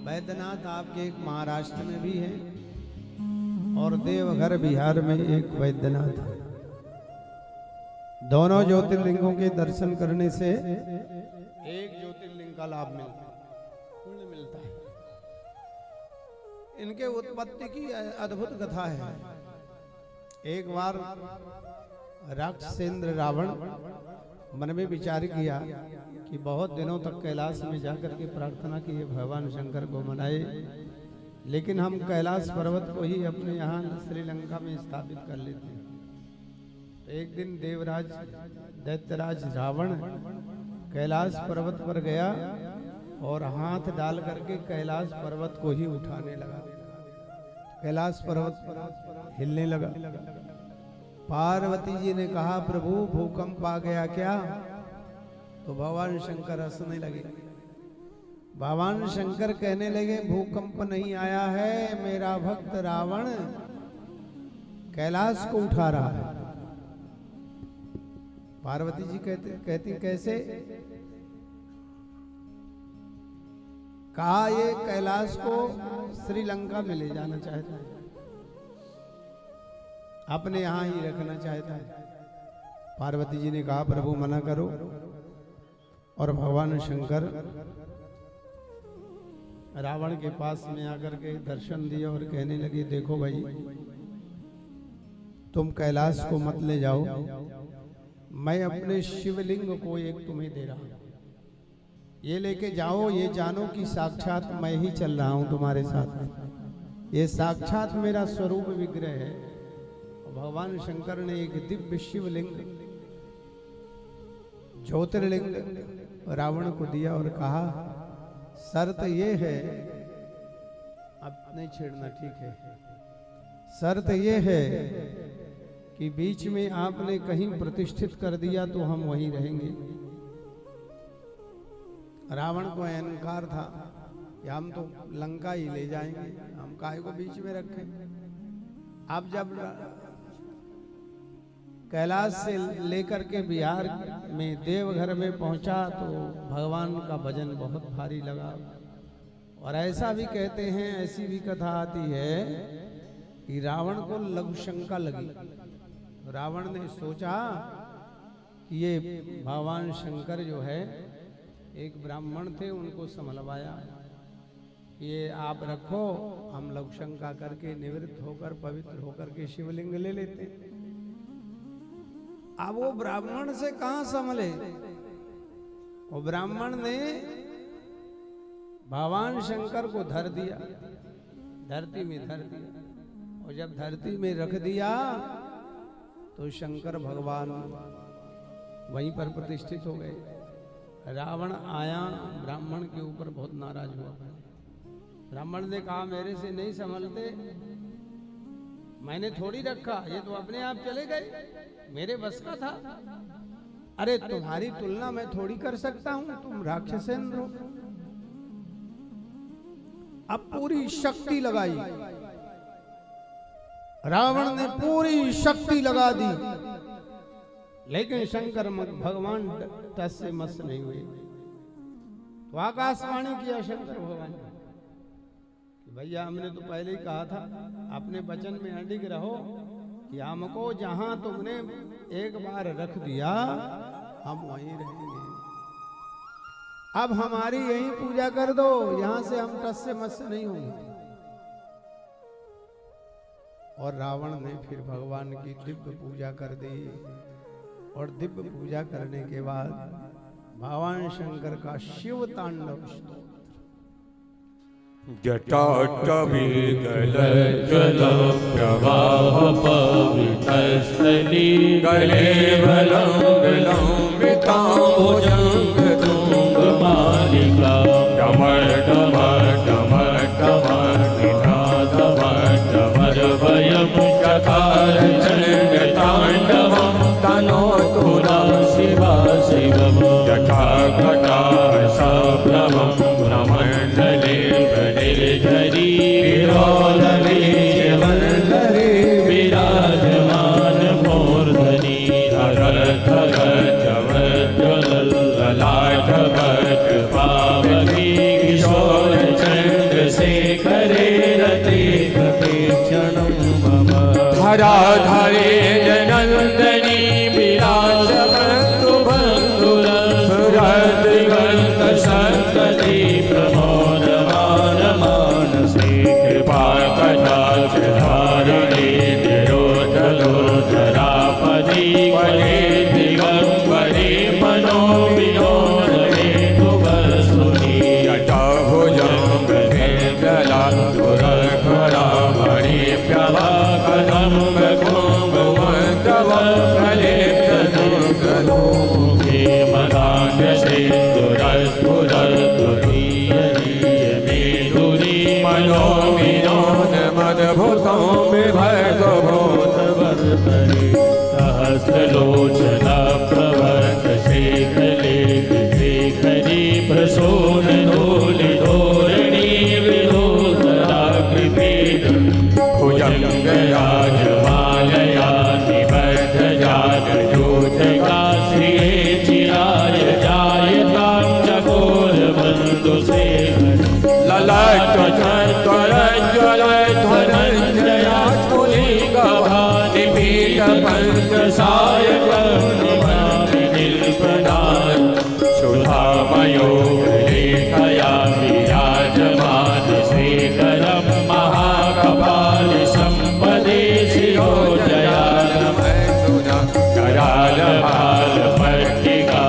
वैद्यनाथ आपके एक महाराष्ट्र में भी है और देवघर बिहार में एक वैद्यनाथ है। दोनों ज्योतिर्लिंगों के दर्शन करने से एक ज्योतिर्लिंग का लाभ मिलता है, पुण्य मिलता है। इनके उत्पत्ति की अद्भुत कथा है। एक बार राक्षसेंद्र रावण मन में विचार किया कि बहुत दिनों तक कैलाश में जाकर के प्रार्थना की भगवान शंकर को मनाए, लेकिन हम कैलाश पर्वत को ही अपने यहाँ श्रीलंका में स्थापित कर लेते हैं। तो एक दिन देवराज दैत्यराज रावण कैलाश पर्वत पर गया और हाथ डाल करके कैलाश पर्वत को ही उठाने लगा। कैलाश पर्वत हिलने लगा। पार्वती जी ने कहा, प्रभु भूकंप आ गया क्या? तो भगवान शंकर हंसने लगे। भगवान शंकर कहने लगे, भूकंप नहीं आया है, मेरा भक्त रावण कैलाश को उठा रहा है। पार्वती जी कहती कैसे? कहा, ये कैलाश को श्रीलंका में ले जाना चाहता है, अपने यहां ही रखना चाहता है। पार्वती जी ने कहा, प्रभु मना करो। और भगवान शंकर रावण के पास में आकर के दर्शन दिए और कहने लगे, देखो भाई, तुम कैलाश को मत ले जाओ, मैं अपने शिवलिंग को एक तुम्हें दे रहा हूं, ये लेके जाओ। ये जानो कि साक्षात मैं ही चल रहा हूं तुम्हारे साथ, ये साक्षात मेरा स्वरूप विग्रह है। भगवान शंकर ने एक दिव्य शिवलिंग ज्योतिर्लिंग रावण को दिया और कहा, शर्त ये है, अब नहीं छेड़ना, ठीक है, शर्त ये है कि बीच में आपने कहीं प्रतिष्ठित कर दिया तो हम वहीं रहेंगे। रावण को अहंकार था कि हम तो लंका ही ले जाएंगे, हम काहे को बीच में रखें। अब जब कैलाश से लेकर के बिहार में देवघर में पहुंचा तो भगवान का भजन बहुत भारी लगा। और ऐसा भी कहते हैं, ऐसी भी कथा आती है कि रावण को लघु शंका लगी। रावण ने सोचा कि ये भगवान शंकर जो है एक ब्राह्मण थे, उनको संभलवाया, ये आप रखो, हम लघु शंका करके निवृत्त होकर पवित्र होकर के शिवलिंग ले लेते। अब वो ब्राह्मण से कहां संभले? वो ब्राह्मण ने भगवान शंकर को धर दिया, धरती में धर दिया। और जब धरती में रख दिया तो शंकर भगवान वहीं पर प्रतिष्ठित हो गए। रावण आया, ब्राह्मण के ऊपर बहुत नाराज हुआ। ब्राह्मण ने कहा, मेरे से नहीं संभलते, मैंने थोड़ी रखा, ये तो अपने आप चले गए, मेरे बस का था। अरे तुम्हारी तुलना मैं थोड़ी कर सकता हूं, तुम राक्षसेंद्र हो। अब पूरी शक्ति लगाई, रावण ने पूरी शक्ति लगा दी, लेकिन शंकर भगवान टस से मस नहीं हुए। तो आकाशवाणी किया शंकर भगवान, भैया हमने तो पहले ही कहा था, अपने वचन में अडिग रहो कि हमको जहां तुमने एक बार रख दिया हम वहीं रहेंगे। अब हमारी यहीं पूजा कर दो, यहां से हम टस से मस नहीं होंगे। और रावण ने फिर भगवान की दिव्य पूजा कर दी। और दिव्य पूजा करने के बाद भगवान शंकर का शिव तांडव स्तोत्र, जटाटवीगल जल प्रवाह पवित्रस्थली गले लंबिताम्बुजंग तुंग मालिका डमर डमर डमर डमर निनाद डमर भयं चकार चंड तांडवं तनोतु शिवा शिवं जटा घटा सभ्रमं ब्रह्मण्डले धरी विरोलवे वल्लरे विराजमान मूर्धनि धर धर जवज्वल ललाट भट पावकी किशोर चंद्र धराधरे जनंदनी विराजमन्तु बन्धुरसुरदिगन्त संतति प्रमोदमान मानसे कृपा कटाक्ष धारिणे निरोधरापदि वरे दिगंबरे मनो विनोदे तुगस्तुति यथा भुजंगे गला सुरखरा मणि प्रभा कदम हे मदान्य से दुरस्फुरतुरीयमेधुरी मनो विनोद मदभूतं विभर्गो भूतवर्तरि सहस्रलोचना प्रवर्त शेखलेख शेखरी प्रसून धूलिधोरणी विधोधराकृपेद भुजङ्गराजमालया निबद्धजागजोधका श्रिये चिराय जायतां चकोरबन्धुशेखर ललाटचत्वरज्वलध्वनञ्जया स्फुलिङ्गभाति पीठपङ्कसायकर्णिनिल्पनान् सुधामयो लेखया विराजमान शेखरं महाकपाल सम्पदे शिरोजयानमैथुना करालभालपट्टिका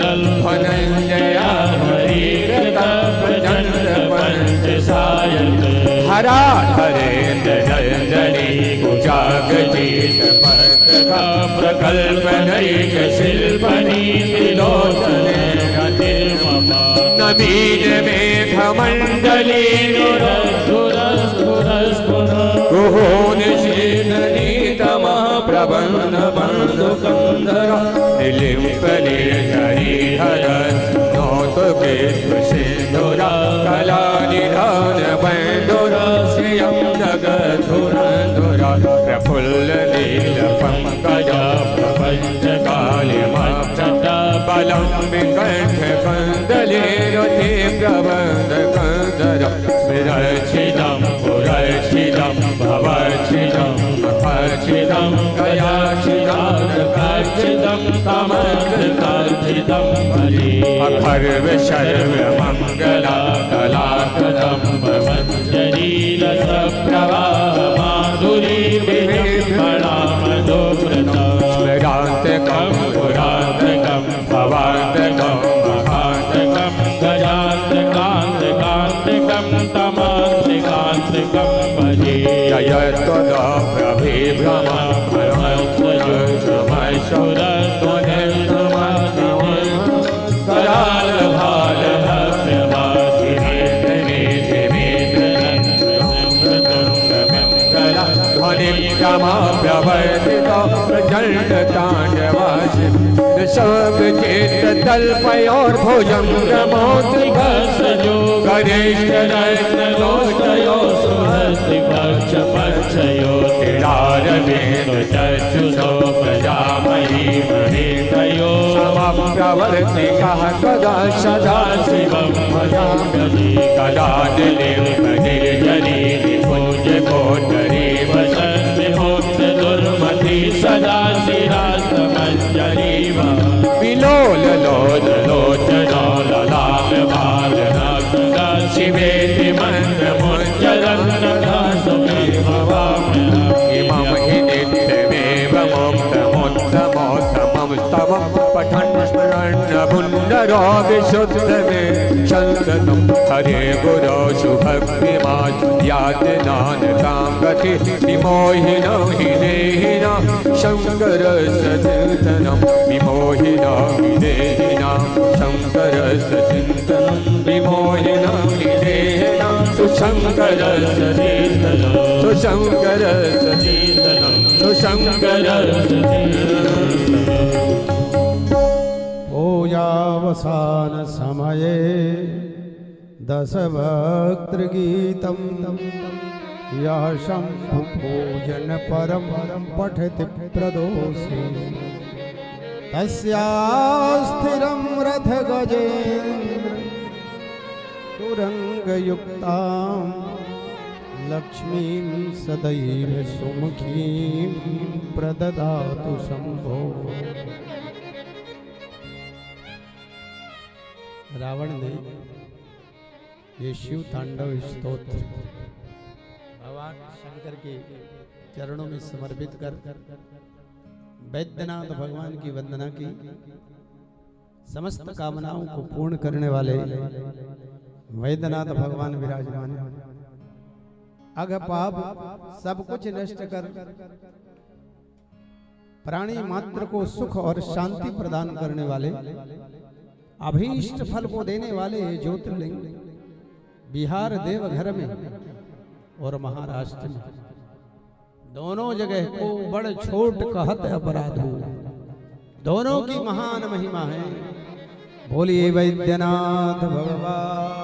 धगद्धगज्ज्वलल्फनञ्जया हरिकृतप्रचण्ड पञ्चसायक हराधरेन्द्र नन्दनी कुचागचेत पत्रका प्रकल्पनैक शिल्पनी त्रिलोचने गतिर्ममा नवीन मेघमण्डली कुहून शीर्षनीतमा प्रबन्ध बन्धुकन्धर निलिम्पनिर्झरीहर नौतुकेतुसिन्धुरा कलानिधान बैन्दुर श्रियं जगद्धुरन्धुरा प्रफुल्लनीलपङ्कजा प्रपञ्चकालिमक्षता बलं विकण्ठकन्दलीरति प्रबन्धकन्दर स्मिरच्छिदं पुरच्छिदं भवच्छिदं मखच्छिदं गयाच्छिदं तमकृताच्छिदं भजे अखर्व सर्वमङ्गला कलाकदं भवञ्जरीरसप्रभा माधुरी विवेकणा मधुव्रता स्मरान्तकं पुरान्तकं भवान्तकं महान्तकं गजान्तकान्तकान्तकं तमान्तकान्तकं भजे जयत्वदा प्रभिभ्रमा प्रवर्तित प्रचंड तांडवासि सर्वचेत तल्पयोर भुजंगमोत्रिभसजो गरेशरत्नलोचयो सुहस्तिपक्षपक्षयो तिरारवेणु चक्षुषो प्रजामही महेतयो समप्रवर्तिकः कदा सदा शिवं भजामि कदा दिलिम्पनिर्झरी निपुञ्जकोटरे वसन्ति दुर्मति सदा शिरास्तमञ्जरीव विलोललोचनो ललाम बालनागा शिवेति मन्त्रमुच्चरन्नगा सुमे भवाम्यहम् इमं हि नित्यमेव मुक्तमुत्तमोत्तमं स्तवं पठन् स्मरन् पुण्डरो विशुद्धमे सन्ततं हरे गुरो शुभक्तिमात् यातनानतां गति विमोहिनं हि देहिना शङ्कर सचिन्तनं विमोहिनं हि देहिना शङ्कर सचिन्तनं विमोहिनं हि देहिना सुशङ्कर सचिन्तनं सुशङ्कर सचिन्तनं सुशङ्कर पूजावसान समये दशवक्त्रगीतं यः शम्भुपूजन परं पठति प्रदोषे तस्यास्थिरं रथगजेन्द्र तुरङ्गयुक्तां लक्ष्मीं सदैव सुमुखीं प्रददातु शंभो। रावण ने ये शिव तांडव स्तोत्र भगवान शंकर के चरणों में समर्पित कर वैद्यनाथ भगवान की वंदना की। समस्त कामनाओं को पूर्ण करने वाले वैद्यनाथ भगवान विराजमान हैं। अघ पाप सब कुछ नष्ट कर प्राणी मात्र को सुख और शांति प्रदान करने वाले अभीष्ट फल को देने वाले ज्योतिर्लिंग बिहार देवघर में और महाराष्ट्र में दोनों जगह को बड़ छोट कहत अपराध हो, दोनों की महान महिमा है। बोलिए वैद्यनाथ भगवान